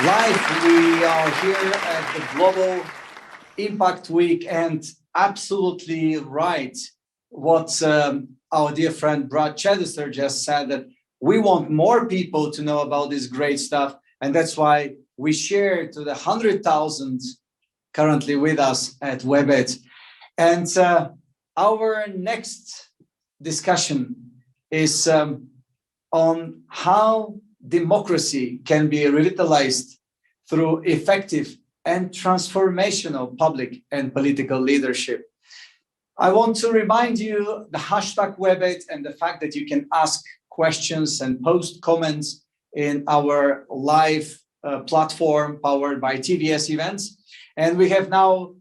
Live, we are here at the Global Impact Week, and absolutely right what our dear friend Brad Chaddister just said, that we want more people to know about this great stuff, and that's why we share to the 100,000 currently with us at WebEd. And our next discussion is on how democracy can be revitalized through effective and transformational public and political leadership. I want to remind you the hashtag WebEd and the fact that you can ask questions and post comments in our live platform powered by TVS events. And we have now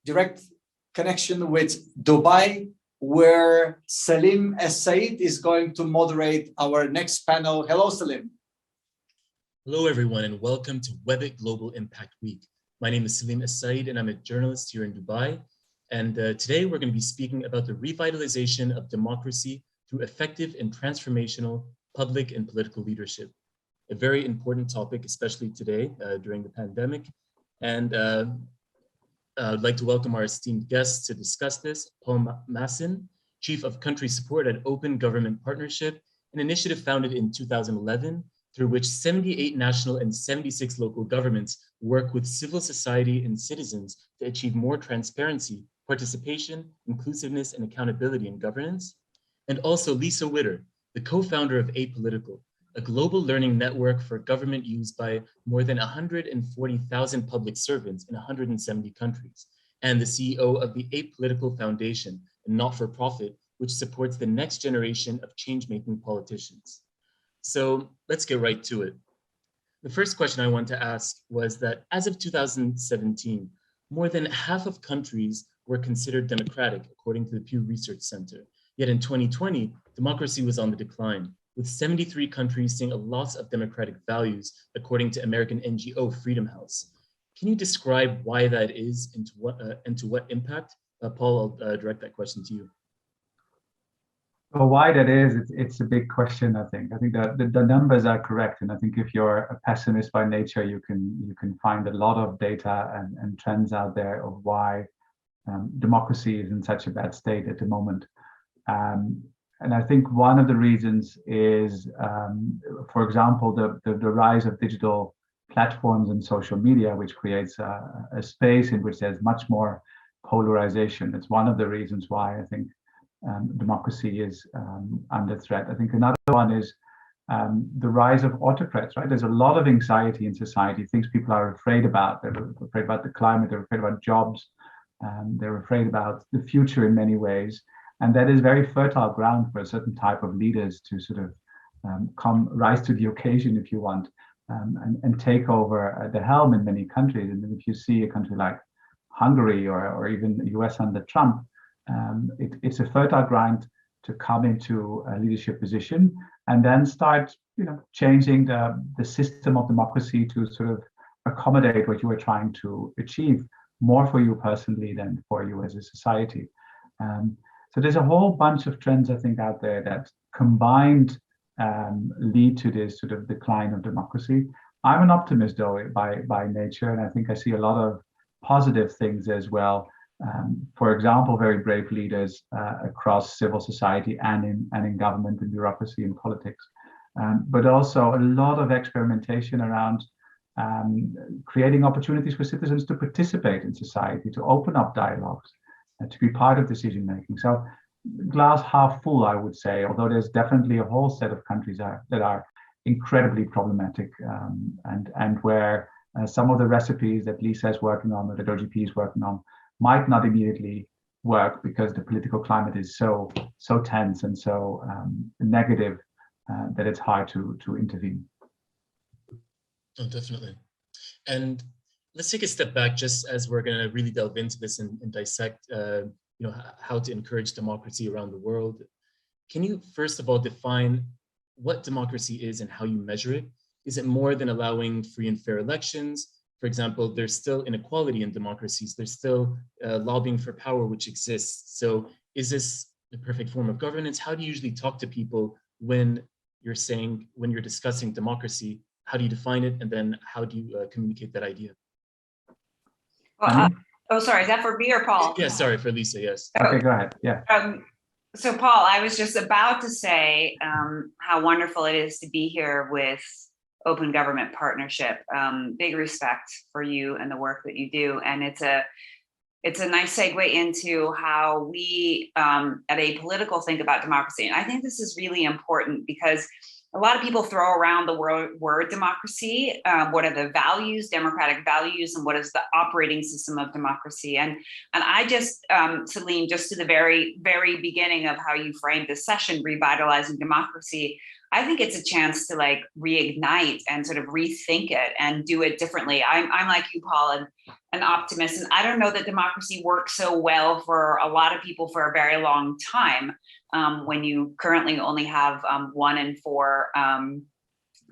direct connection with Dubai, where Salim Essaid is going to moderate our next panel. Hello, Salim. Hello, everyone, and welcome to WebEd Global Impact Week. My name is Salim Essaid, and I'm a journalist here in Dubai. And today we're going to be speaking about the revitalization of democracy through effective and transformational public and political leadership. A very important topic, especially today during the pandemic. And I'd like to welcome our esteemed guests to discuss this. Paul Maassen, Chief of Country Support at Open Government Partnership, an initiative founded in 2011, through which 78 national and 76 local governments work with civil society and citizens to achieve more transparency, participation, inclusiveness, and accountability in governance. And also Lisa Witter, the co-founder of Apolitical, a global learning network for government used by more than 140,000 public servants in 170 countries, and the CEO of the Apolitical Foundation, a not-for-profit which supports the next generation of change-making politicians. So let's get right to it. The first question I want to ask was that as of 2017, more than half of countries were considered democratic, according to the Pew Research Center. Yet in 2020, democracy was on the decline, with 73 countries seeing a loss of democratic values, according to American NGO Freedom House. Can you describe why that is and to what impact? Paul, I'll direct that question to you. Well, why that is, it's a big question, I think. I think that the numbers are correct. And I think if you're a pessimist by nature, you can find a lot of data and trends out there of why democracy is in such a bad state at the moment. And I think one of the reasons is, for example, the rise of digital platforms and social media, which creates a space in which there's much more polarization. It's one of the reasons why I think democracy is under threat. I think another one is the rise of autocrats, right? There's a lot of anxiety in society, things people are afraid about. They're afraid about the climate, they're afraid about jobs, they're afraid about the future in many ways. And that is very fertile ground for a certain type of leaders to sort of rise to the occasion, if you want, and take over the helm in many countries. And if you see a country like Hungary or even the US under Trump, it's a fertile ground to come into a leadership position and then start, changing the system of democracy to sort of accommodate what you were trying to achieve, more for you personally than for you as a society. So there's a whole bunch of trends, I think, out there that combined lead to this sort of decline of democracy. I'm an optimist, though, by nature, and I think I see a lot of positive things as well. For example, very brave leaders across civil society and in government and bureaucracy and politics, but also a lot of experimentation around creating opportunities for citizens to participate in society, to open up dialogues, to be part of decision making. So glass half full, I would say, although there's definitely a whole set of countries that are incredibly problematic and where some of the recipes that Lisa is working on, or that OGP is working on, might not immediately work because the political climate is so tense and so negative that it's hard to intervene. Oh, definitely. And let's take a step back, just as we're going to really delve into this and dissect, how to encourage democracy around the world. Can you first of all define what democracy is and how you measure it? Is it more than allowing free and fair elections? For example, there's still inequality in democracies. There's still lobbying for power, which exists. So is this the perfect form of governance? How do you usually talk to people when you're discussing democracy how do you define it? And then how do you communicate that idea? Well, oh, sorry, is that for me or Paul? Yeah, sorry, for Lisa, yes. Okay, go ahead, yeah. So Paul, I was just about to say how wonderful it is to be here with Open Government Partnership. Big respect for you and the work that you do. And it's a nice segue into how we at Apolitical think about democracy. And I think this is really important because a lot of people throw around the word democracy. What are the values, democratic values, and what is the operating system of democracy? And I just, Salim, just to the very, very beginning of how you framed this session, revitalizing democracy, I think it's a chance to like reignite and sort of rethink it and do it differently. I'm like you, Paul, an optimist, and I don't know that democracy works so well for a lot of people for a very long time. When you currently only have 1 in 4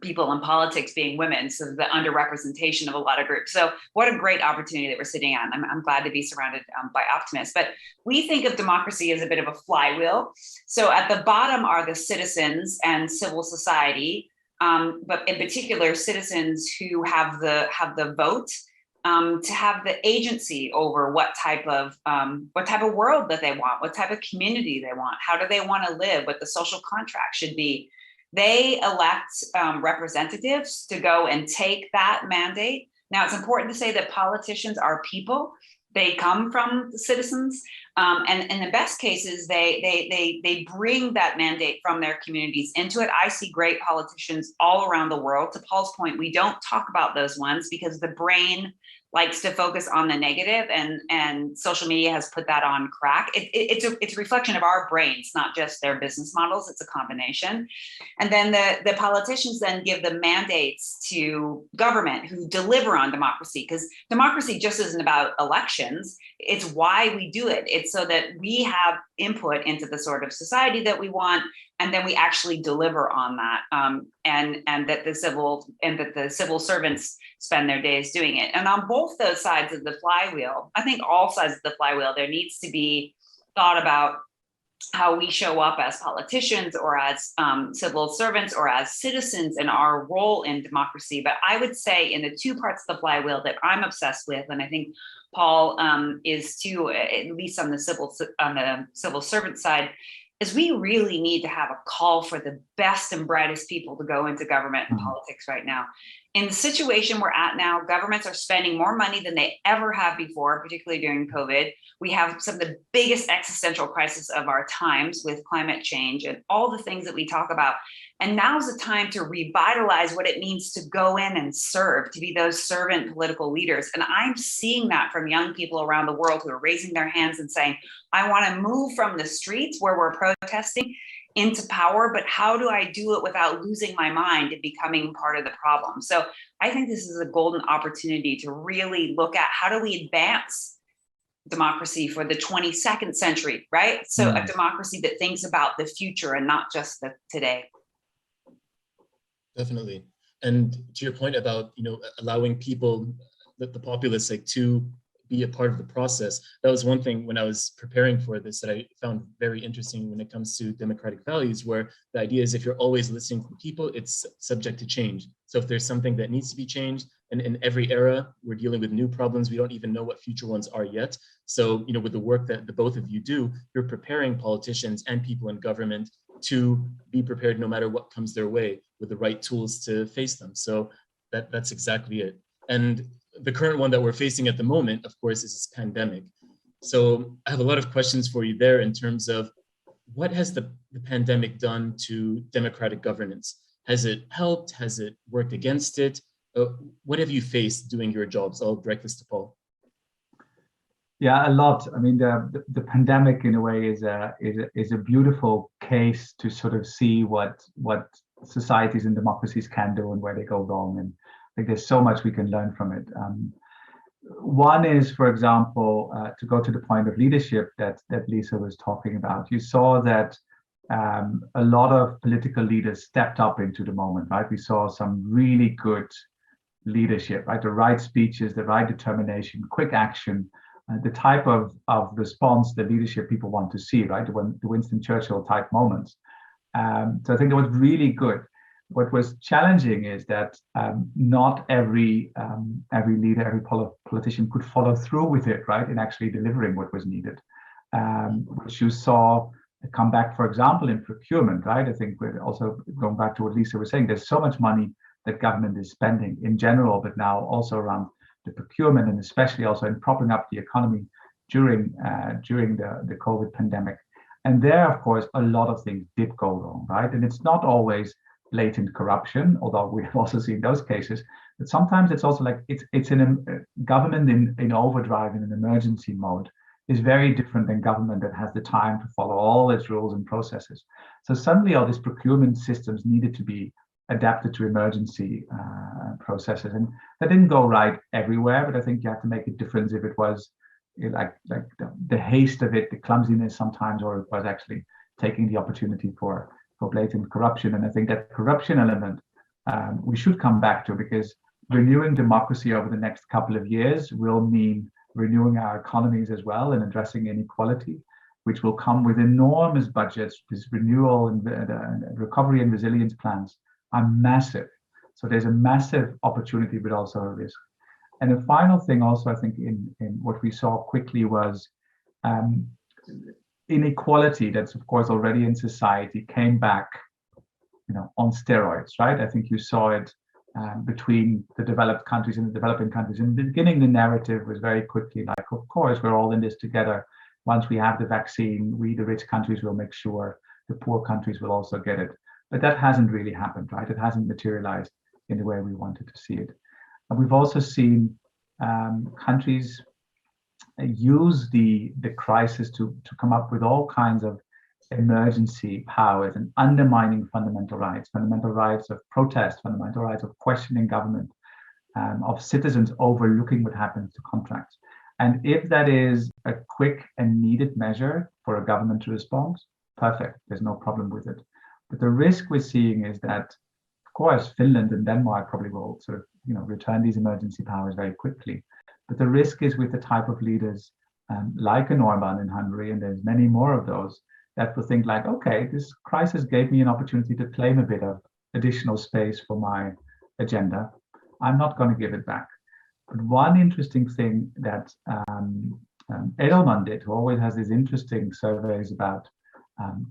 people in politics being women, so the underrepresentation of a lot of groups. So what a great opportunity that we're sitting on. I'm glad to be surrounded by optimists. But we think of democracy as a bit of a flywheel. So at the bottom are the citizens and civil society, but in particular citizens who have the vote. To have the agency over what type of world that they want, what type of community they want, how do they want to live, what the social contract should be. They elect representatives to go and take that mandate. Now, it's important to say that politicians are people. They come from the citizens, and in the best cases, they bring that mandate from their communities into it. I see great politicians all around the world. To Paul's point, we don't talk about those ones because the brain likes to focus on the negative, and social media has put that on crack. It's a reflection of our brains, not just their business models. It's a combination. And then the politicians then give the mandates to government who deliver on democracy, because democracy just isn't about elections. It's why we do it. It's so that we have input into the sort of society that we want, and then we actually deliver on that, and that the civil servants spend their days doing it. And on both those sides of the flywheel, I think all sides of the flywheel, there needs to be thought about how we show up as politicians or as civil servants or as citizens in our role in democracy. But I would say in the 2 parts of the flywheel that I'm obsessed with, and I think Paul is too, at least on the civil servant side, is we really need to have a call for the best and brightest people to go into government and politics right now. In the situation we're at now, governments are spending more money than they ever have before, particularly during COVID. We have some of the biggest existential crises of our times with climate change and all the things that we talk about. And now's the time to revitalize what it means to go in and serve, to be those servant political leaders. And I'm seeing that from young people around the world who are raising their hands and saying, I want to move from the streets where we're protesting into power, but how do I do it without losing my mind and becoming part of the problem? So I think this is a golden opportunity to really look at how do we advance democracy for the 22nd century, right? So a democracy that thinks about the future and not just the today. Definitely. And to your point about, allowing people, the populace, like to be a part of the process. That was one thing when I was preparing for this that I found very interesting when it comes to democratic values, where the idea is if you're always listening to people, it's subject to change. So if there's something that needs to be changed, and in every era, we're dealing with new problems, we don't even know what future ones are yet. So, with the work that the both of you do, you're preparing politicians and people in government to be prepared no matter what comes their way with the right tools to face them. So that's exactly it. And the current one that we're facing at the moment, of course, is this pandemic. So I have a lot of questions for you there in terms of what has the pandemic done to democratic governance? Has it helped? Has it worked against it? What have you faced doing your jobs? I'll direct this to Paul. Yeah, a lot. I mean, the pandemic in a way is a beautiful case to sort of see what societies and democracies can do and where they go wrong. And I think there's so much we can learn from it. One is, for example, to go to the point of leadership that Lisa was talking about. You saw that a lot of political leaders stepped up into the moment, right? We saw some really good leadership, right? The right speeches, the right determination, quick action, the type of response, the leadership people want to see, right? The Winston Churchill type moments. So I think it was really good. What was challenging is that not every leader, every politician could follow through with it, right, in actually delivering what was needed, which you saw come back, for example, in procurement, right? I think we're also going back to what Lisa was saying. There's so much money that government is spending in general, but now also around the procurement, and especially also in propping up the economy during the COVID pandemic. And there, of course, a lot of things did go wrong, right? And it's not always blatant corruption, although we've also seen those cases. But sometimes it's also like it's in a government in overdrive, in an emergency mode, is very different than government that has the time to follow all its rules and processes. So suddenly all these procurement systems needed to be adapted to emergency processes, and that didn't go right everywhere. But I think you have to make a difference if it was like the haste of it, the clumsiness sometimes, or it was actually taking the opportunity for blatant corruption. And I think that corruption element we should come back to, because renewing democracy over the next couple of years will mean renewing our economies as well and addressing inequality, which will come with enormous budgets. This renewal and recovery and resilience plans are massive. So there's a massive opportunity, but also a risk. And the final thing also, I think, in what we saw quickly was inequality that's, of course, already in society came back, on steroids, right? I think you saw it between the developed countries and the developing countries. In the beginning, the narrative was very quickly like, of course, we're all in this together. Once we have the vaccine, we, the rich countries, will make sure the poor countries will also get it. But that hasn't really happened, right? It hasn't materialized in the way we wanted to see it. And we've also seen countries use the crisis to come up with all kinds of emergency powers and undermining fundamental rights of protest, fundamental rights of questioning government, of citizens overlooking what happens to contracts. And if that is a quick and needed measure for a government to respond, perfect, there's no problem with it. But the risk we're seeing is that, of course, Finland and Denmark probably will sort of, return these emergency powers very quickly. But the risk is with the type of leaders like an Orban in Hungary, and there's many more of those, that will think like, okay, this crisis gave me an opportunity to claim a bit of additional space for my agenda. I'm not going to give it back. But one interesting thing that Edelman did, who always has these interesting surveys about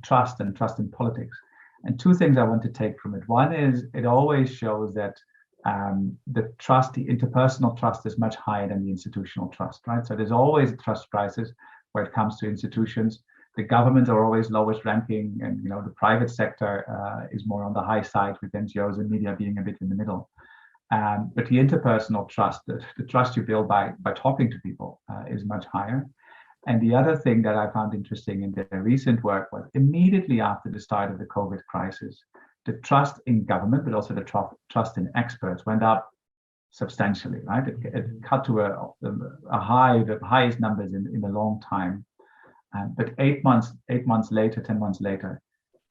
trust and trust in politics. And two things I want to take from it. One is it always shows that the trust, the interpersonal trust, is much higher than the institutional trust, right? So there's always a trust crisis where it comes to institutions. The governments are always lowest ranking, and the private sector is more on the high side, with NGOs and media being a bit in the middle. But the interpersonal trust, the trust you build by talking to people, is much higher. And the other thing that I found interesting in the recent work was immediately after the start of the COVID crisis, the trust in government, but also the trust in experts went up substantially, right? It cut to a high, the highest numbers in a long time. But 8 months later, 10 months later,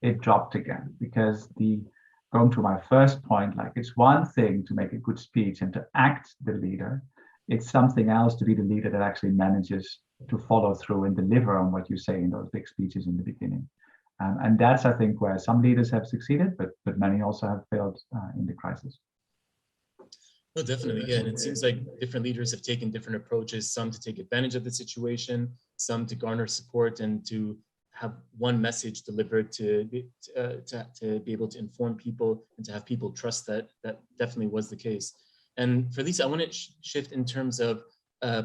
it dropped again, because going to my first point, like, it's one thing to make a good speech and to act the leader. It's something else to be the leader that actually manages to follow through and deliver on what you say in those big speeches in the beginning. And that's, I think, where some leaders have succeeded, but many also have failed in the crisis. No, definitely, yeah. And it seems like different leaders have taken different approaches, some to take advantage of the situation, some to garner support and to have one message delivered to be able to inform people and to have people trust that definitely was the case. And for Lisa, I want to shift in terms of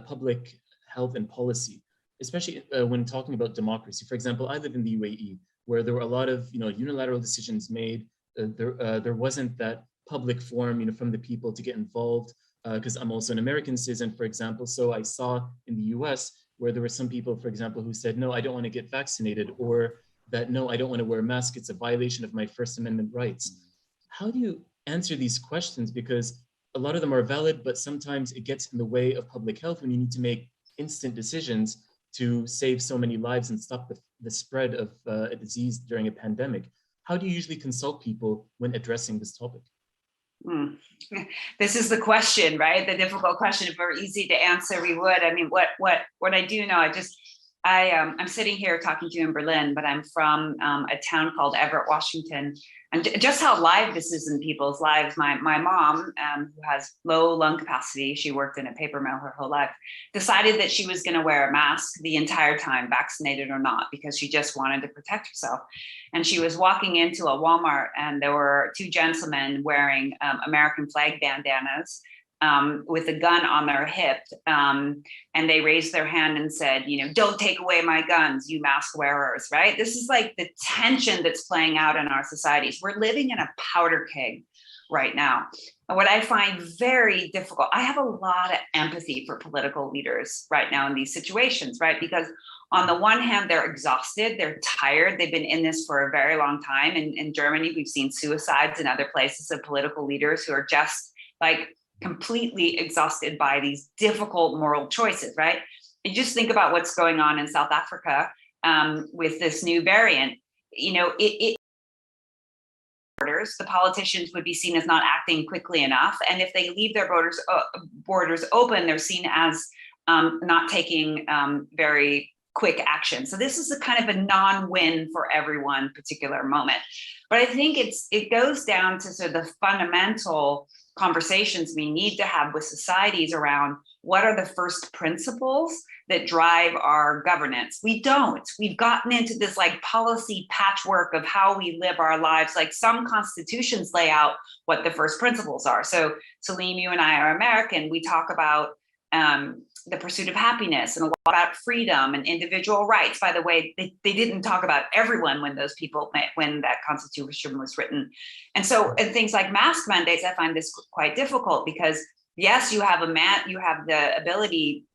public health and policy, especially when talking about democracy. For example, I live in the UAE, where there were a lot of unilateral decisions made. There wasn't that public forum, from the people to get involved, because I'm also an American citizen, for example. So I saw in the US where there were some people, for example, who said, no, I don't want to get vaccinated, or that, no, I don't want to wear a mask. It's a violation of my First Amendment rights. How do you answer these questions? Because a lot of them are valid, but sometimes it gets in the way of public health when you need to make instant decisions to save so many lives and stop the spread of a disease during a pandemic. How do you usually consult people when addressing this topic? This is the question, right? The difficult question. If it were easy to answer, we would. I mean, what I do know, I'm sitting here talking to you in Berlin, but I'm from a town called Everett, Washington. And just how live this is in people's lives. My mom, who has low lung capacity, she worked in a paper mill her whole life, decided that she was going to wear a mask the entire time, vaccinated or not, because she just wanted to protect herself. And she was walking into a Walmart, and there were two gentlemen wearing American flag bandanas, with a gun on their hip, and they raised their hand and said, don't take away my guns, you mask wearers, right? This is like the tension that's playing out in our societies. We're living in a powder keg right now. And what I find very difficult, I have a lot of empathy for political leaders right now in these situations, right? Because on the one hand, they're exhausted, they're tired, they've been in this for a very long time. In Germany, we've seen suicides in other places of political leaders who are just like completely exhausted by these difficult moral choices, right? And just think about what's going on in South Africa with this new variant. The politicians would be seen as not acting quickly enough, and if they leave their borders open, they're seen as not taking very quick action. So this is a kind of a non-win for everyone particular moment. But I think it goes down to sort of the fundamental conversations we need to have with societies around what are the first principles that drive our governance. We've gotten into this like policy patchwork of how we live our lives. Like some constitutions lay out what the first principles are. So Salim, you and I are American. We talk about the pursuit of happiness and a lot about freedom and individual rights. By the way, they didn't talk about everyone when that constitution was written. And things like mask mandates, I find this quite difficult because yes, you have the ability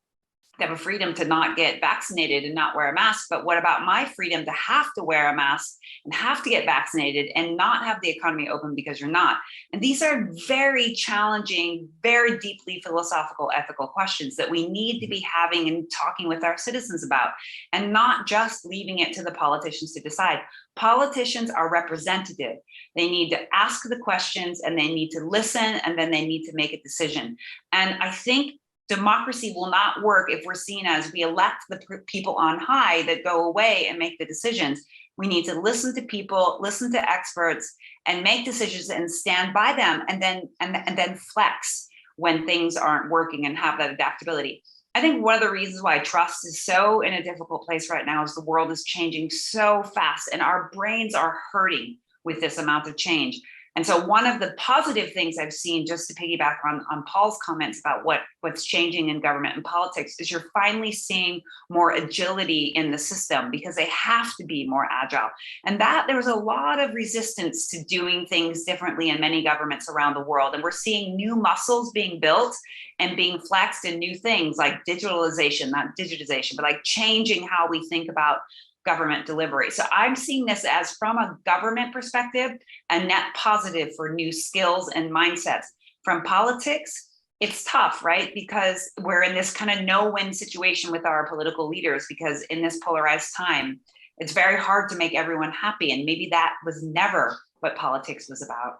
to have a freedom to not get vaccinated and not wear a mask, but what about my freedom to have to wear a mask and have to get vaccinated and not have the economy open because you're not? And these are very challenging, very deeply philosophical, ethical questions that we need to be having and talking with our citizens about, and not just leaving it to the politicians to decide. Politicians are representative. They need to ask the questions and they need to listen, and then they need to make a decision. And I think democracy will not work if we're seen as we elect the people on high that go away and make the decisions. We need to listen to people, listen to experts, and make decisions and stand by them, and then flex when things aren't working and have that adaptability. I think one of the reasons why trust is so in a difficult place right now is the world is changing so fast and our brains are hurting with this amount of change. And so one of the positive things I've seen, just to piggyback on Paul's comments about what's changing in government and politics, is you're finally seeing more agility in the system because they have to be more agile. And that there was a lot of resistance to doing things differently in many governments around the world. And we're seeing new muscles being built and being flexed in new things like digitalization, not digitization, but like changing how we think about government delivery. So I'm seeing this as, from a government perspective, a net positive for new skills and mindsets. From politics, it's tough, right? Because we're in this kind of no-win situation with our political leaders, because in this polarized time, it's very hard to make everyone happy. And maybe that was never what politics was about.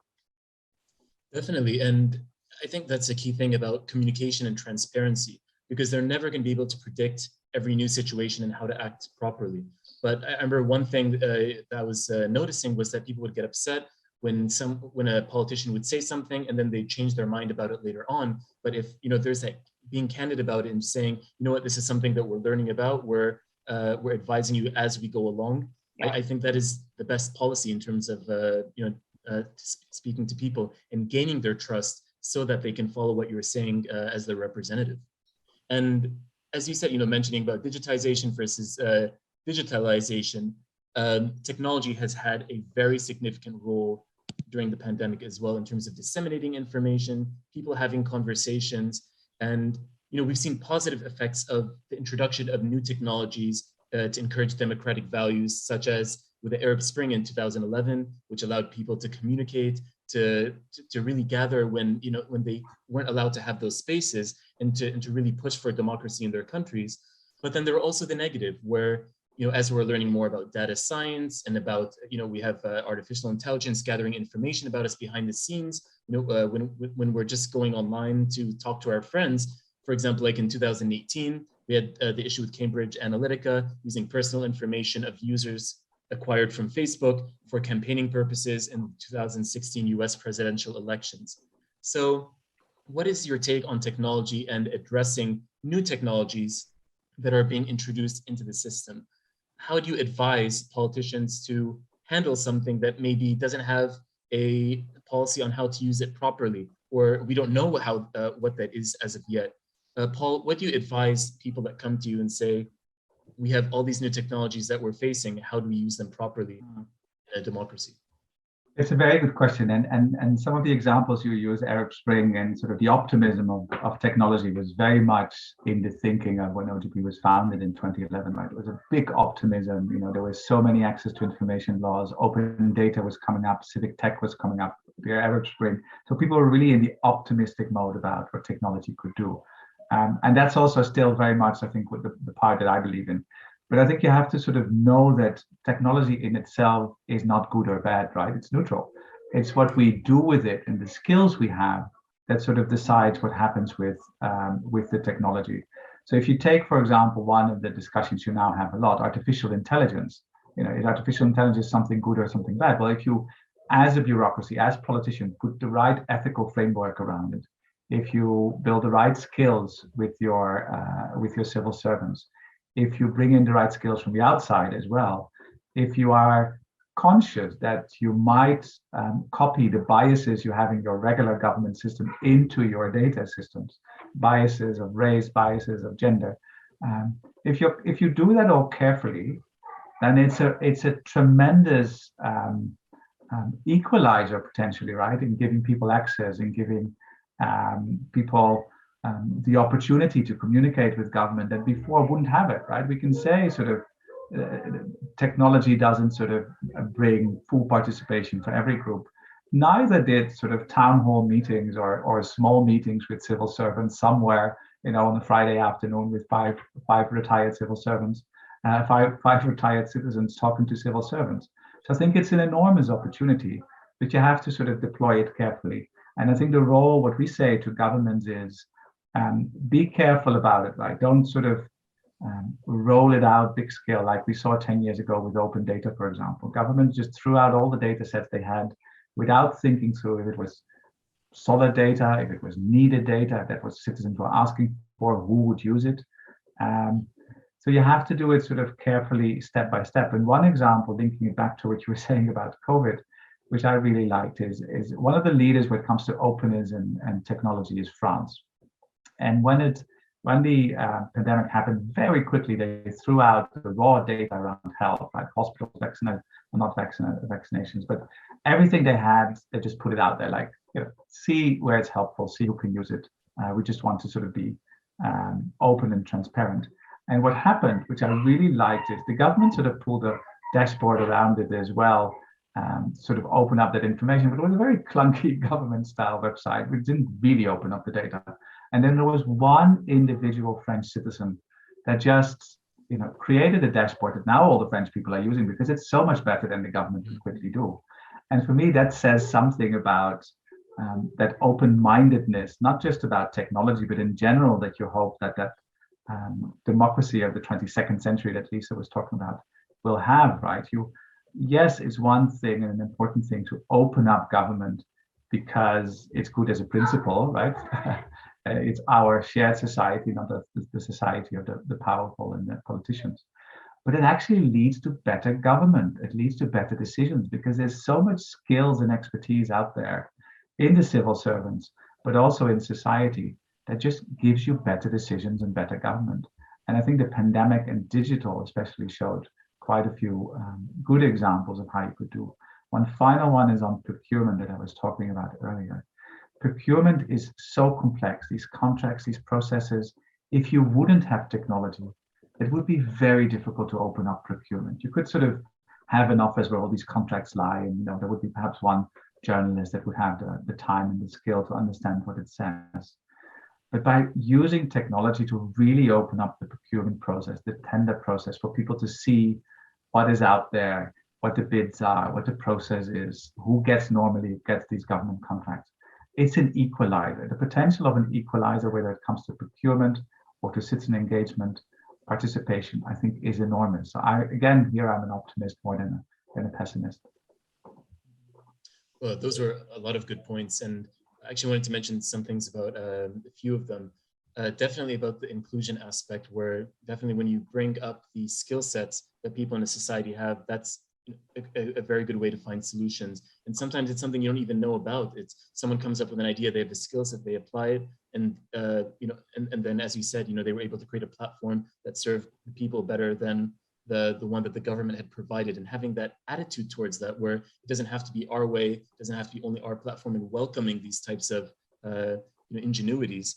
Definitely. And I think that's a key thing about communication and transparency, because they're never going to be able to predict every new situation and how to act properly. But I remember one thing that I was noticing was that people would get upset when a politician would say something and then they change their mind about it later on. But if there's that being candid about it and saying, what, this is something that we're learning about, we're advising you as we go along. Yeah. I think that is the best policy in terms of speaking to people and gaining their trust so that they can follow what you're saying as their representative. And as you said, mentioning about digitization versus digitalization, technology has had a very significant role during the pandemic as well in terms of disseminating information, people having conversations, and we've seen positive effects of the introduction of new technologies to encourage democratic values, such as with the Arab Spring in 2011, which allowed people to communicate, to really gather when they weren't allowed to have those spaces, and to really push for democracy in their countries. But then there were also the negative, where as we're learning more about data science and about we have artificial intelligence gathering information about us behind the scenes. When we're just going online to talk to our friends, for example, like in 2018, We had the issue with Cambridge Analytica using personal information of users acquired from Facebook for campaigning purposes in 2016 US presidential elections. So what is your take on technology and addressing new technologies that are being introduced into the system? How do you advise politicians to handle something that maybe doesn't have a policy on how to use it properly, or we don't know what that is as of yet? Paul, what do you advise people that come to you and say, we have all these new technologies that we're facing, how do we use them properly in a democracy? It's a very good question. And some of the examples you use, Arab Spring and sort of the optimism of technology was very much in the thinking of when OGP was founded in 2011, right? It was a big optimism. You know, there was so many access to information laws, open data was coming up, civic tech was coming up, the Arab Spring. So people were really in the optimistic mode about what technology could do. And that's also still very much, I think, with the part that I believe in. But I think you have to sort of know that technology in itself is not good or bad, right? It's neutral. It's what we do with it and the skills we have that sort of decides what happens with the technology. So if you take, for example, one of the discussions you now have a lot, artificial intelligence, you know, is artificial intelligence something good or something bad? Well, if you, as a bureaucracy, as politician, put the right ethical framework around it, if you build the right skills with your civil servants, if you bring in the right skills from the outside as well, if you are conscious that you might copy the biases you have in your regular government system into your data systems, biases of race, biases of gender, if you do that all carefully, then it's a tremendous equalizer potentially, right? In giving people access, in giving people the opportunity to communicate with government that before wouldn't have it, right? We can say sort of technology doesn't sort of bring full participation for every group. Neither did sort of town hall meetings or small meetings with civil servants somewhere, you know, on a Friday afternoon with five retired civil servants, five retired citizens talking to civil servants. So I think it's an enormous opportunity, but you have to sort of deploy it carefully. And I think the role, what we say to governments is, be careful about it, right? Don't sort of roll it out big scale like we saw 10 years ago with open data, for example. Governments just threw out all the data sets they had without thinking through if it was solid data, if it was needed data, if that was citizens were asking for, who would use it. So you have to do it sort of carefully, step by step. And one example, linking it back to what you were saying about COVID, which I really liked, is one of the leaders when it comes to openness and technology is France. And when the pandemic happened, very quickly they threw out the raw data around health, like hospitals, vaccinations, but everything they had, they just put it out there, like, you know, see where it's helpful, see who can use it. We just want to sort of be open and transparent. And what happened, which I really liked, is the government sort of pulled a dashboard around it as well, sort of open up that information, but it was a very clunky government-style website, which didn't really open up the data. And then there was one individual French citizen that just, you know, created a dashboard that now all the French people are using because it's so much better than the government can quickly do. And for me, that says something about that open-mindedness, not just about technology, but in general, that you hope that democracy of the 22nd century that Lisa was talking about will have, right? Yes, it's one thing and an important thing to open up government because it's good as a principle, right? It's our shared society, not the society of the powerful and the politicians. But it actually leads to better government. It leads to better decisions because there's so much skills and expertise out there in the civil servants, but also in society that just gives you better decisions and better government. And I think the pandemic and digital especially showed quite a few good examples of how you could do. One final one is on procurement that I was talking about earlier. Procurement is so complex, these contracts, these processes. If you wouldn't have technology, it would be very difficult to open up procurement. You could sort of have an office where all these contracts lie, and you know there would be perhaps one journalist that would have the time and the skill to understand what it says. But by using technology to really open up the procurement process, the tender process, for people to see what is out there, what the bids are, what the process is, who normally gets these government contracts. It's an equalizer, the potential of an equalizer, whether it comes to procurement or to citizen engagement, participation, I think is enormous. So I'm an optimist more than a pessimist. Well, those were a lot of good points, and I actually wanted to mention some things about a few of them. Definitely about the inclusion aspect, where definitely when you bring up the skill sets that people in a society have, that's a very good way to find solutions. And sometimes it's something you don't even know about. It's someone comes up with an idea, they have the skill set, they apply it, and and then, as you said, they were able to create a platform that served the people better than the one that the government had provided. And having that attitude towards that, where it doesn't have to be our way, it doesn't have to be only our platform, and welcoming these types of ingenuities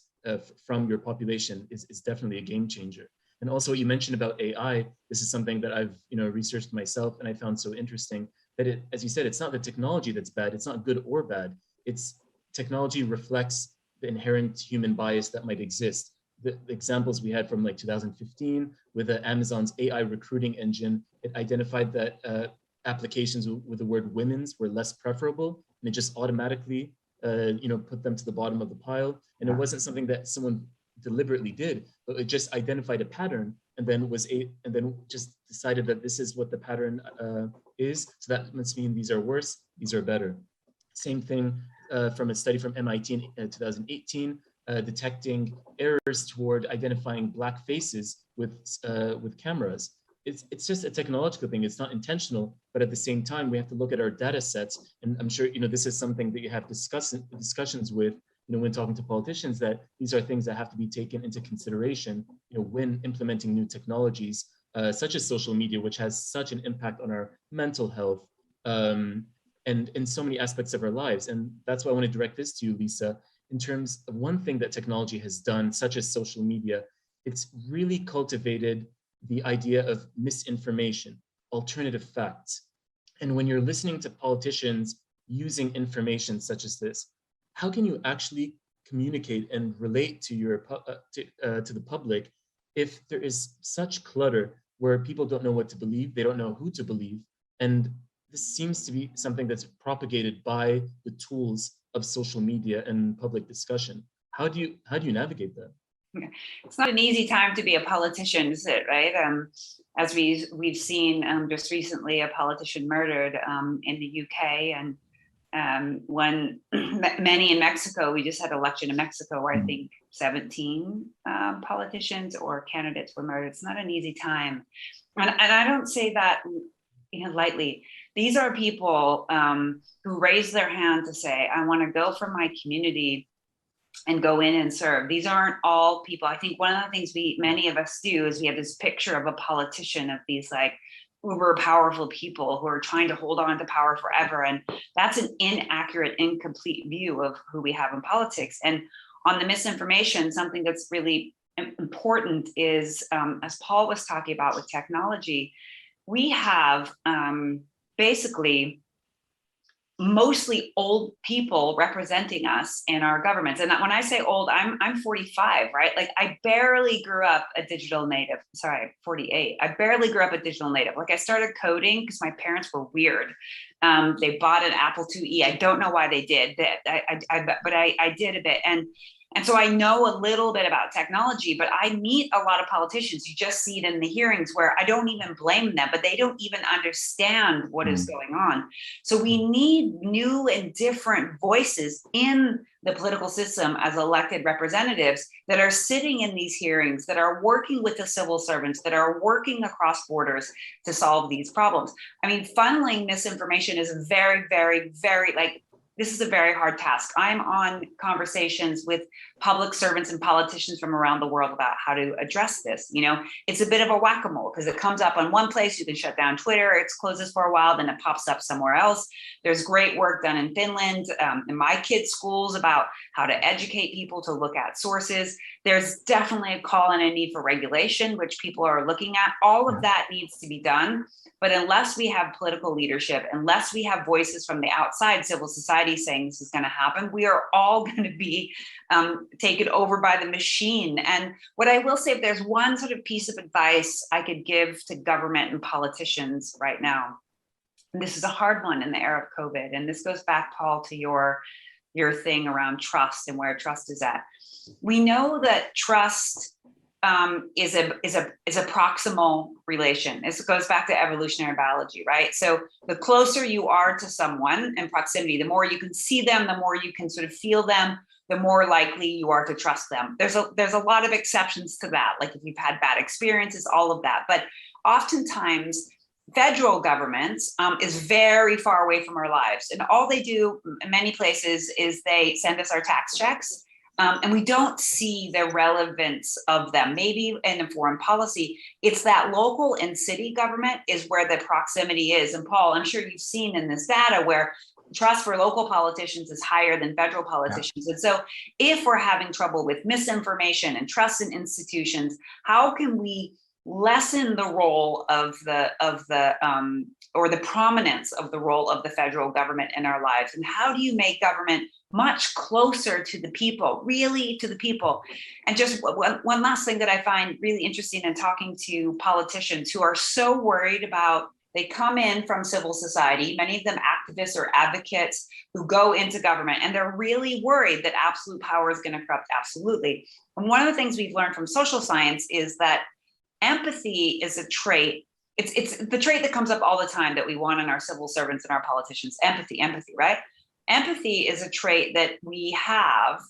from your population is definitely a game changer. And also, what you mentioned about AI, this is something that I've researched myself, and I found so interesting that it, as you said, it's not the technology that's bad, it's not good or bad. It's technology reflects the inherent human bias that might exist. The examples we had from like 2015 with Amazon's AI recruiting engine, it identified that applications with the word women's were less preferable, and it just automatically put them to the bottom of the pile. And it wasn't something that someone deliberately did, but it just identified a pattern and then just decided that this is what the pattern is. So that must mean these are worse, these are better. Same thing from a study from MIT in 2018, detecting errors toward identifying black faces with cameras. It's just a technological thing. It's not intentional, but at the same time, we have to look at our data sets. And I'm sure this is something that you have discussions with when talking to politicians, that these are things that have to be taken into consideration when implementing new technologies such as social media, which has such an impact on our mental health and in so many aspects of our lives. And that's why I want to direct this to you, Lisa. In terms of one thing that technology has done, such as social media, it's really cultivated the idea of misinformation, alternative facts. And when you're listening to politicians using information such as this, how can you actually communicate and relate to to the public if there is such clutter where people don't know what to believe, they don't know who to believe? And this seems to be something that's propagated by the tools of social media and public discussion. How do you navigate that? It's not an easy time to be a politician, is it? Right? As we've seen just recently, a politician murdered in the UK, and when many in Mexico, we just had an election in Mexico where I think 17 politicians or candidates were murdered. It's not an easy time, and I don't say that lightly. These are people who raise their hand to say, I want to go for my community and go in and serve. These aren't all people. I think one of the things many of us do is we have this picture of a politician, of these like uber powerful people who are trying to hold on to power forever. And that's an inaccurate, incomplete view of who we have in politics. And on the misinformation, something that's really important is, as Paul was talking about with technology, we have basically mostly old people representing us in our governments. And when I say old, I'm 45, right? Like I barely grew up a digital native. Sorry, 48. I barely grew up a digital native. Like I started coding because my parents were weird. They bought an Apple IIe. I don't know why they did that. But I did a bit. And so I know a little bit about technology, but I meet a lot of politicians. You just see it in the hearings where I don't even blame them, but they don't even understand what is going on. So we need new and different voices in the political system as elected representatives that are sitting in these hearings, that are working with the civil servants, that are working across borders to solve these problems. I mean, funneling misinformation is very, very, very, this is a very hard task. I'm on conversations with public servants and politicians from around the world about how to address this. It's a bit of a whack-a-mole because it comes up on one place, you can shut down Twitter, it closes for a while, then it pops up somewhere else. There's great work done in Finland, in my kids' schools about how to educate people to look at sources. There's definitely a call and a need for regulation, which people are looking at. All of that needs to be done. But unless we have political leadership, unless we have voices from the outside, civil society saying this is going to happen, we are all going to be taken over by the machine. And what I will say, if there's one sort of piece of advice I could give to government and politicians right now, and this is a hard one in the era of COVID, and this goes back, Paul, to your thing around trust and where trust is at. We know that trust is a proximal relation. This goes back to evolutionary biology, right? So the closer you are to someone in proximity, the more you can see them, the more you can sort of feel them, the more likely you are to trust them. There's a lot of exceptions to that, like if you've had bad experiences, all of that. But oftentimes, federal government is very far away from our lives. And all they do in many places is they send us our tax checks. And we don't see the relevance of them. Maybe in foreign policy, it's that local and city government is where the proximity is. And Paul, I'm sure you've seen in this data where trust for local politicians is higher than federal politicians. Yeah. And so if we're having trouble with misinformation and trust in institutions, how can we lessen the role of the prominence of the role of the federal government in our lives? And how do you make government much closer to the people, really to the people? And just one last thing that I find really interesting in talking to politicians who are so worried about, they come in from civil society, many of them activists or advocates who go into government, and they're really worried that absolute power is going to corrupt absolutely. And one of the things we've learned from social science is that empathy is a trait. It's the trait that comes up all the time that we want in our civil servants and our politicians. Empathy, right? Empathy is a trait that we have,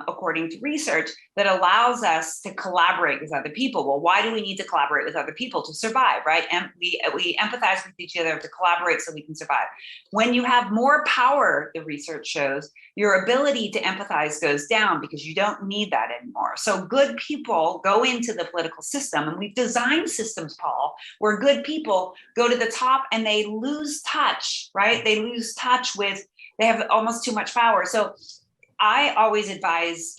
according to research, that allows us to collaborate with other people. Well, why do we need to collaborate with other people? To survive, right? And we empathize with each other to collaborate so we can survive. When you have more power, the research shows, your ability to empathize goes down because you don't need that anymore. So good people go into the political system, and we've designed systems, Paul, where good people go to the top and they lose touch, right? They lose touch with, they have almost too much power. So I always advise,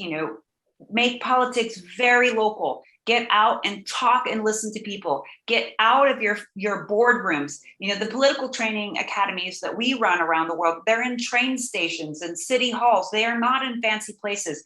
make politics very local. Get out and talk and listen to people. Get out of your boardrooms. The political training academies that we run around the world, they're in train stations and city halls. They are not in fancy places.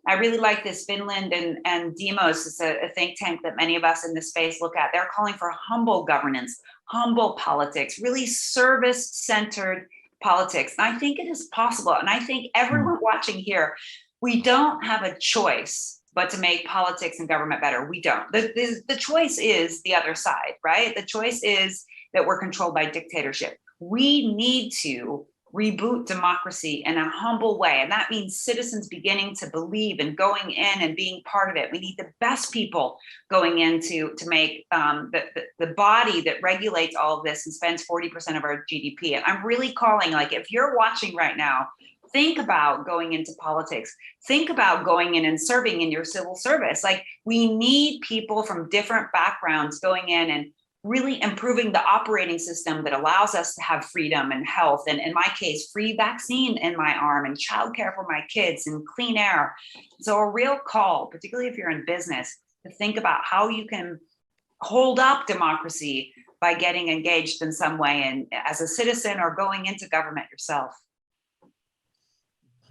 I really like this, Finland and Demos is a think tank that many of us in this space look at. They're calling for humble governance, humble politics, really service-centered politics. And I think it is possible. And I think everyone watching here, we don't have a choice but to make politics and government better. We don't. The choice is the other side, right? The choice is that we're controlled by dictatorship. We need to reboot democracy in a humble way. And that means citizens beginning to believe and going in and being part of it. We need the best people going in to make the body that regulates all of this and spends 40% of our GDP. And I'm really calling, like, if you're watching right now, think about going into politics. Think about going in and serving in your civil service. Like, we need people from different backgrounds going in and really improving the operating system that allows us to have freedom and health. And in my case, free vaccine in my arm and childcare for my kids and clean air. So a real call, particularly if you're in business, to think about how you can hold up democracy by getting engaged in some way and as a citizen or going into government yourself.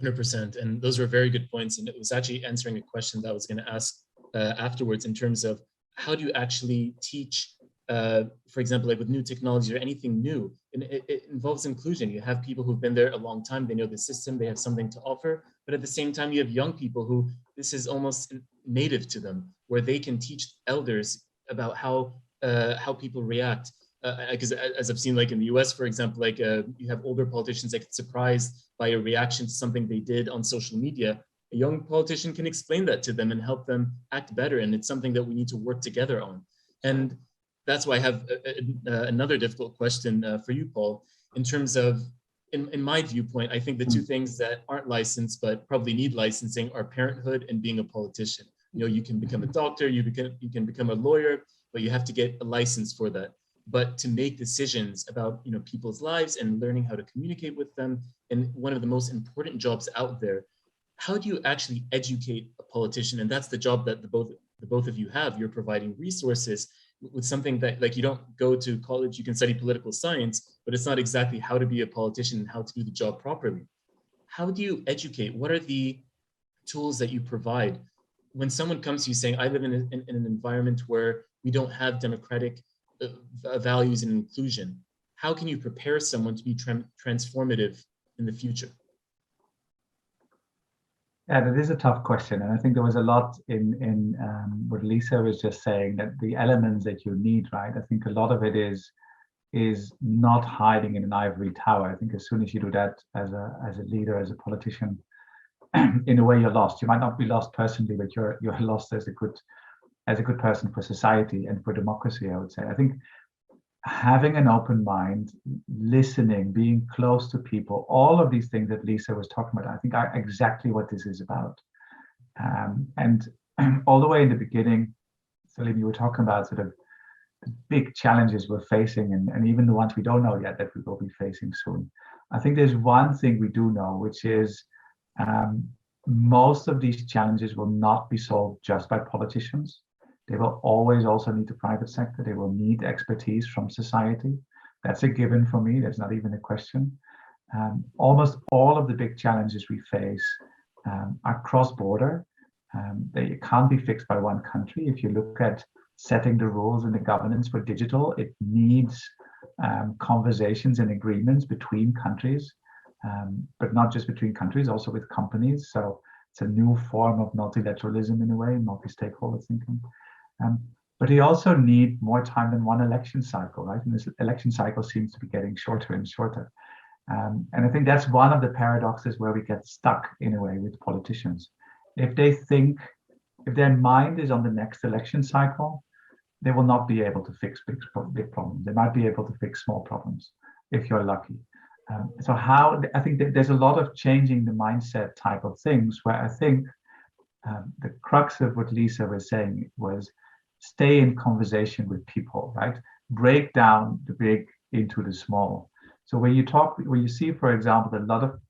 100%. And those were very good points. And it was actually answering a question that I was going to ask afterwards in terms of how do you actually teach, for example, like with new technology or anything new, and it involves inclusion. You have people who've been there a long time, they know the system, they have something to offer, but at the same time, you have young people who this is almost native to them, where they can teach elders about how people react. Because as I've seen, like in the US, for example, like you have older politicians that get surprised by a reaction to something they did on social media. A young politician can explain that to them and help them act better. And it's something that we need to work together on. And that's why I have another difficult question for you, Paul, in terms of, in my viewpoint, I think the two things that aren't licensed but probably need licensing are parenthood and being a politician. You can become a doctor, you can become a lawyer, but you have to get a license for that. But to make decisions about people's lives and learning how to communicate with them, and one of the most important jobs out there, how do you actually educate a politician? And that's the job that the both of you have. You're providing resources with something that, like, you don't go to college, you can study political science, but it's not exactly how to be a politician and how to do the job properly. How do you educate? What are the tools that you provide when someone comes to you saying, I live in an environment where we don't have democratic values and inclusion? How can you prepare someone to be transformative in the future? Yeah, that is a tough question, and I think there was a lot in what Lisa was just saying, that the elements that you need, right? I think a lot of it is not hiding in an ivory tower. I think as soon as you do that as a leader, as a politician, in a way you're lost. You might not be lost personally, but you're lost as a good person for society and for democracy, I would say. I think having an open mind, listening, being close to people, all of these things that Lisa was talking about, I think are exactly what this is about. And all the way in the beginning, Salim, you were talking about sort of the big challenges we're facing, and even the ones we don't know yet that we will be facing soon. I think there's one thing we do know, which is most of these challenges will not be solved just by politicians. They will always also need the private sector. They will need expertise from society. That's a given for me. That's not even a question. Almost all of the big challenges we face are cross-border. They can't be fixed by one country. If you look at setting the rules and the governance for digital, it needs conversations and agreements between countries, but not just between countries, also with companies. So it's a new form of multilateralism in a way, multi-stakeholder thinking. But you also need more time than one election cycle, right? And this election cycle seems to be getting shorter and shorter. And I think that's one of the paradoxes where we get stuck in a way with politicians. If their mind is on the next election cycle, they will not be able to fix big problems. They might be able to fix small problems if you're lucky. I think that there's a lot of changing the mindset type of things where I think the crux of what Lisa was saying was stay in conversation with people, right? Break down the big into the small. So when you see, for example, that a lot of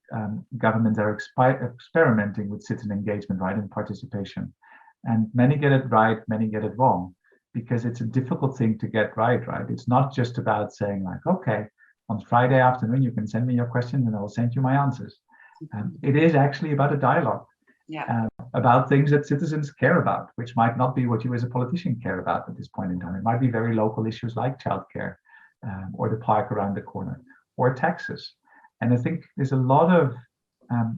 governments are experimenting with citizen engagement, right, and participation. And many get it right, many get it wrong, because it's a difficult thing to get right? It's not just about saying like, okay, on Friday afternoon, you can send me your questions and I will send you my answers. It is actually about a dialogue. Yeah. About things that citizens care about, which might not be what you as a politician care about at this point in time. It might be very local issues like childcare, or the park around the corner, or taxes. And I think there's a lot of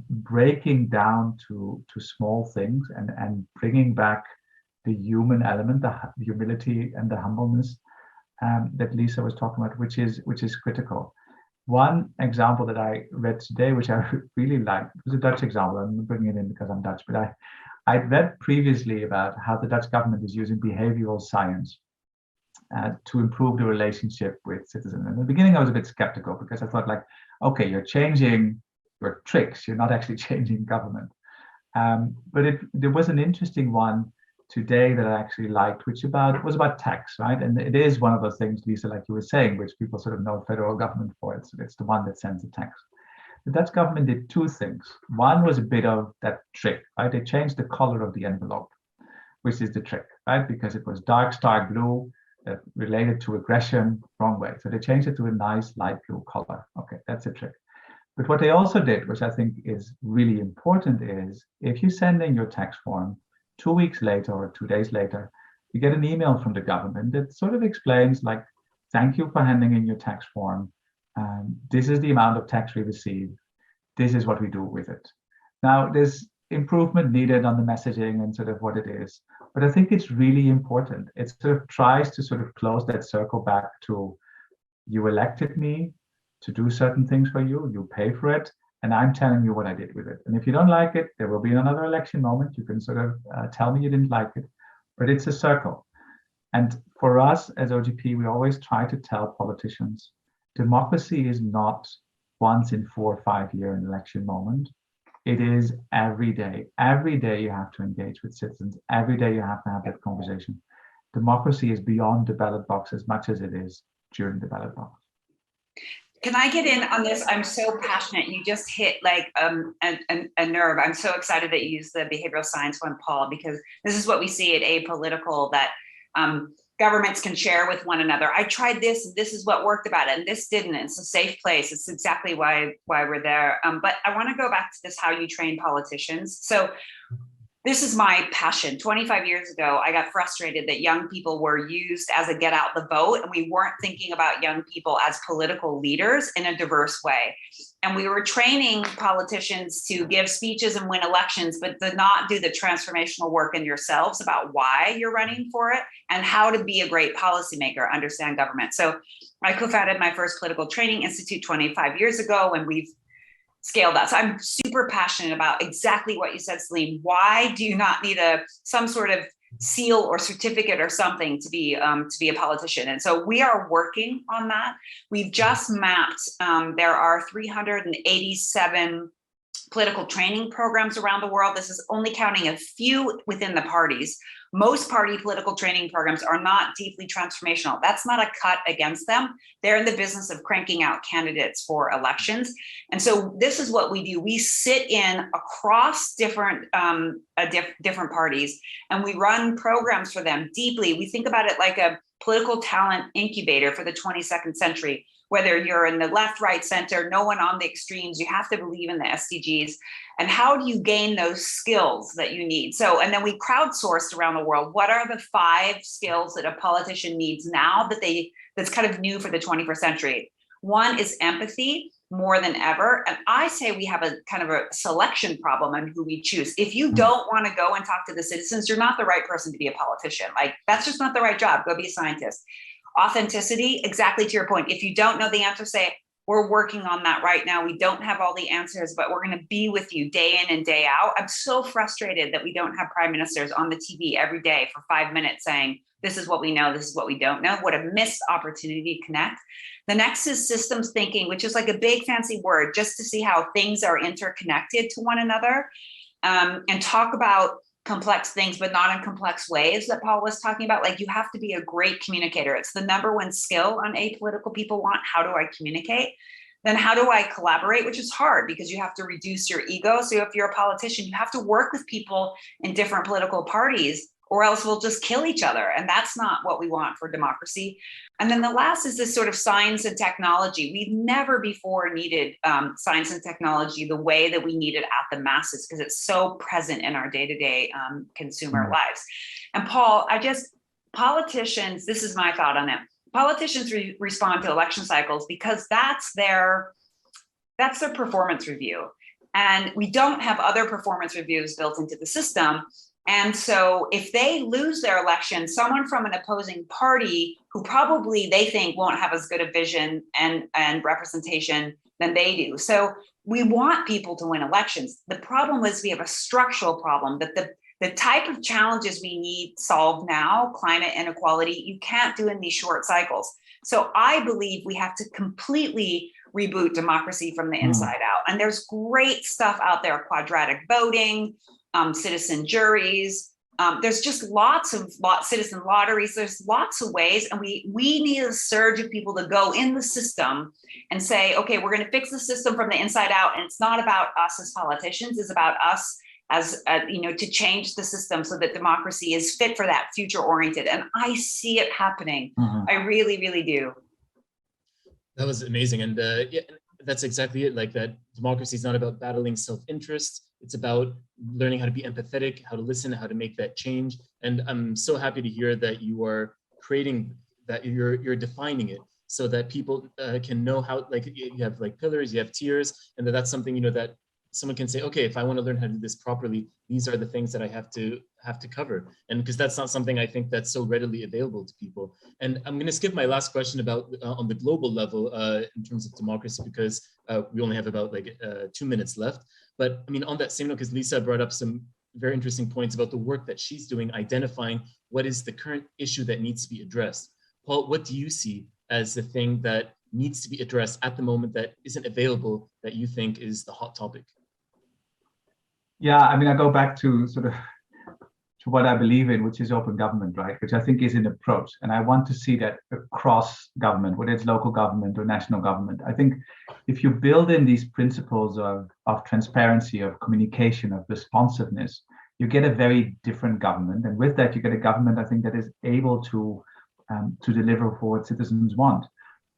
breaking down to small things and bringing back the human element, the humility and the humbleness that Lisa was talking about, which is critical. One example that I read today, which I really liked, was a Dutch example. I'm bringing it in because I'm Dutch, but I'd read previously about how the Dutch government is using behavioral science to improve the relationship with citizens. In the beginning, I was a bit skeptical because I thought like, okay, you're changing your tricks, you're not actually changing government. But there was an interesting one today that I actually liked, which was about tax, right? And it is one of those things, Lisa, like you were saying, which people sort of know federal government for. It's the one that sends the tax. The Dutch government did two things. One was a bit of that trick, right? They changed the color of the envelope, which is the trick, right? Because it was dark blue that related to aggression, wrong way. So they changed it to a nice light blue color. Okay, that's a trick. But what they also did, which I think is really important, is if you send in your tax form, 2 weeks later or 2 days later, you get an email from the government that sort of explains like, thank you for handing in your tax form. This is the amount of tax we receive. This is what we do with it. Now, there's improvement needed on the messaging and sort of what it is, but I think it's really important. It sort of tries to sort of close that circle back to, you elected me to do certain things for you, you pay for it, and I'm telling you what I did with it. And if you don't like it, there will be another election moment. You can sort of tell me you didn't like it, but it's a circle. And for us as OGP, we always try to tell politicians, democracy is not once in 4 or 5 year an election moment. It is every day. Every day you have to engage with citizens. Every day you have to have that conversation. Democracy is beyond the ballot box as much as it is during the ballot box. Can I get in on this? I'm so passionate. You just hit like a nerve. I'm so excited that you used the behavioral science one, Paul, because this is what we see at Apolitical, that governments can share with one another. I tried this, this is what worked about it, and this didn't. It's a safe place. It's exactly why we're there. But I want to go back to this, how you train politicians. So this is my passion. 25 years ago, I got frustrated that young people were used as a get out the vote, and we weren't thinking about young people as political leaders in a diverse way. And we were training politicians to give speeches and win elections, but to not do the transformational work in yourselves about why you're running for it and how to be a great policymaker, understand government. So I co-founded my first political training institute 25 years ago, and we've scale that. So I'm super passionate about exactly what you said, Salim. Why do you not need some sort of seal or certificate or something to be a politician? And so we are working on that. We've just mapped, there are 387 political training programs around the world. This is only counting a few within the parties. Most party political training programs are not deeply transformational. That's not a cut against them. They're in the business of cranking out candidates for elections. And so this is what we do. We sit in across different parties, and we run programs for them deeply. We think about it like a political talent incubator for the 22nd century. Whether you're in the left, right, center, no one on the extremes, you have to believe in the SDGs. And how do you gain those skills that you need? So, and then we crowdsourced around the world. What are the 5 skills that a politician needs now that's kind of new for the 21st century? One is empathy, more than ever. And I say we have a kind of a selection problem on who we choose. If you don't want to go and talk to the citizens, you're not the right person to be a politician. Like, that's just not the right job. Go be a scientist. Authenticity, exactly to your point. If you don't know the answer, say, we're working on that right now. We don't have all the answers, but we're going to be with you day in and day out. I'm so frustrated that we don't have prime ministers on the TV every day for 5 minutes saying, this is what we know, this is what we don't know. What a missed opportunity to connect. The next is systems thinking, which is like a big fancy word just to see how things are interconnected to one another, and talk about complex things, but not in complex ways that Paul was talking about. Like, you have to be a great communicator. It's the #1 skill on apolitical people want. How do I communicate? Then how do I collaborate, which is hard because you have to reduce your ego. So if you're a politician, you have to work with people in different political parties, or else we'll just kill each other. And that's not what we want for democracy. And then the last is this sort of science and technology. We've never before needed science and technology the way that we need it at the masses, because it's so present in our day-to-day consumer lives. And Paul, politicians, this is my thought on it. Politicians respond to election cycles because that's their performance review. And we don't have other performance reviews built into the system. And so if they lose their election, someone from an opposing party who probably they think won't have as good a vision and representation than they do. So we want people to win elections. The problem is we have a structural problem that the type of challenges we need solved now, climate inequality, you can't do in these short cycles. So I believe we have to completely reboot democracy from the inside out. And there's great stuff out there, quadratic voting, citizen juries. There's just lots of citizen lotteries. There's lots of ways. And we need a surge of people to go in the system and say, okay, we're going to fix the system from the inside out. And it's not about us as politicians. It's about us as, to change the system so that democracy is fit for that, future oriented. And I see it happening. I really, really do. That was amazing. And yeah, that's exactly it. Like, that democracy is not about battling self-interest. It's about learning how to be empathetic, how to listen, how to make that change. And I'm so happy to hear that you are creating that, you're defining it so that people can know how, like, you have like pillars, you have tiers, and that's something, that someone can say, okay, if I want to learn how to do this properly, these are the things that I have to cover. And because that's not something I think that's so readily available to people. And I'm going to skip my last question about on the global level in terms of democracy, because we only have about 2 minutes left. But I mean, on that same note, because Lisa brought up some very interesting points about the work that she's doing, identifying what is the current issue that needs to be addressed. Paul, what do you see as the thing that needs to be addressed at the moment that isn't available that you think is the hot topic? Yeah, I mean, I go back to sort of to what I believe in, which is open government, right? Which I think is an approach. And I want to see that across government, whether it's local government or national government. I think if you build in these principles of transparency, of communication, of responsiveness, you get a very different government. And with that, you get a government, I think, that is able to deliver for what citizens want.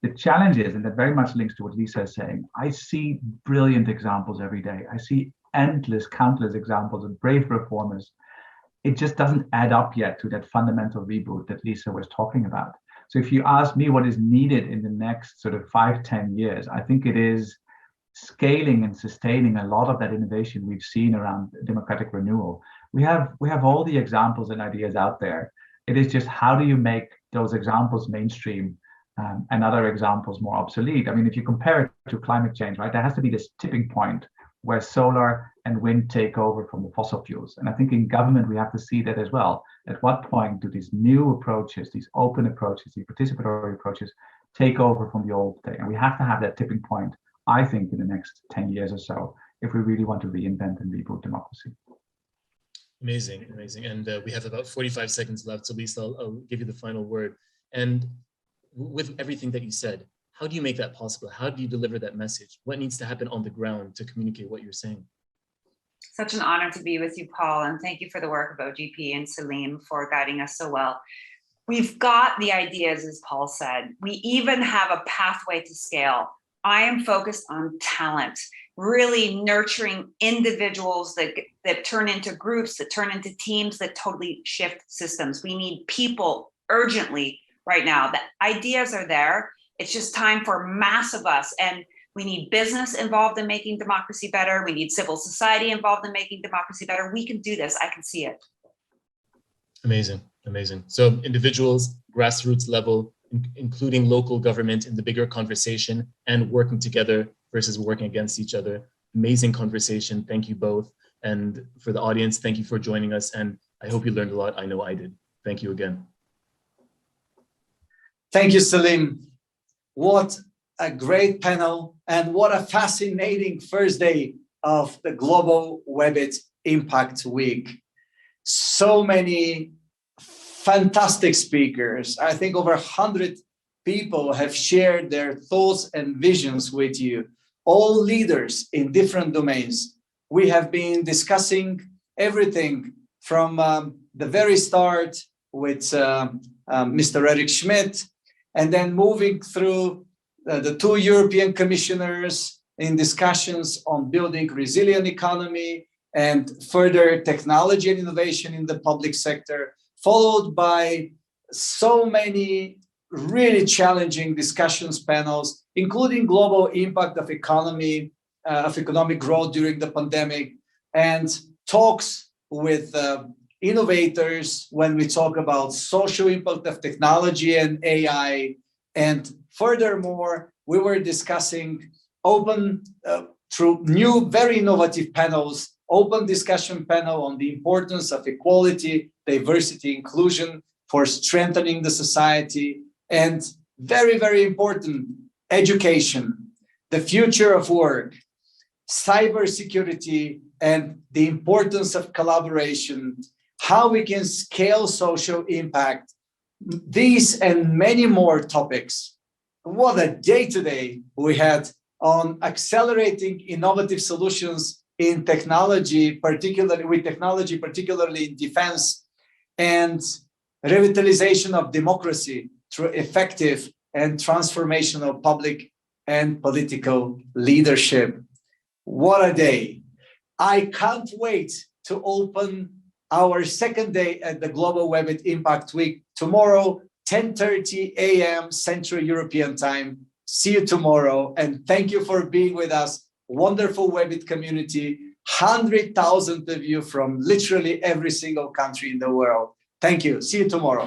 The challenge is, and that very much links to what Lisa is saying, I see brilliant examples every day. I see countless examples of brave reformers, it just doesn't add up yet to that fundamental reboot that Lisa was talking about. So if you ask me what is needed in the next sort of 5-10 years, I think it is scaling and sustaining a lot of that innovation we've seen around democratic renewal. We have all the examples and ideas out there. It is just how do you make those examples mainstream and other examples more obsolete? I mean, if you compare it to climate change, right, there has to be this tipping point where solar and wind take over from the fossil fuels. And I think in government, we have to see that as well. At what point do these new approaches, these open approaches, these participatory approaches take over from the old thing? And we have to have that tipping point, I think, in the next 10 years or so, if we really want to reinvent and reboot democracy. Amazing, amazing. And we have about 45 seconds left. So Lisa, I'll give you the final word. And with everything that you said, how do you make that possible? How do you deliver that message? What needs to happen on the ground to communicate what you're saying? Such an honor to be with you, Paul, and thank you for the work of OGP and Salim for guiding us so well. We've got the ideas, as Paul said. We even have a pathway to scale. I am focused on talent, really nurturing individuals that turn into groups, that turn into teams, that totally shift systems. We need people urgently right now. The ideas are there. It's just time for mass of us. And we need business involved in making democracy better. We need civil society involved in making democracy better. We can do this. I can see it. Amazing, amazing. So individuals, grassroots level, including local government in the bigger conversation and working together versus working against each other. Amazing conversation. Thank you both. And for the audience, thank you for joining us. And I hope you learned a lot. I know I did. Thank you again. Thank you, Salim. What a great panel and what a fascinating first day of the Global Webit Impact Week. So many fantastic speakers. I think over 100 people have shared their thoughts and visions with you, all leaders in different domains. We have been discussing everything from the very start with Mr. Eric Schmidt, and then moving through the two European commissioners in discussions on building resilient economy and further technology and innovation in the public sector, followed by so many really challenging discussions panels, including global impact of economic growth during the pandemic, and talks with innovators when we talk about social impact of technology and AI. And furthermore, we were discussing open, through new, very innovative panels, open discussion panel on the importance of equality, diversity, inclusion for strengthening the society, and very, very important, education, the future of work, cybersecurity, and the importance of collaboration, how we can scale social impact, these and many more topics. What a day today we had on accelerating innovative solutions in technology, particularly in defense, and revitalization of democracy through effective and transformational public and political leadership. What a day. I can't wait to open our second day at the Global Webit Impact Week tomorrow, 10:30 a.m. Central European Time. See you tomorrow, and thank you for being with us. Wonderful Webit community, 100,000 of you from literally every single country in the world. Thank you. See you tomorrow.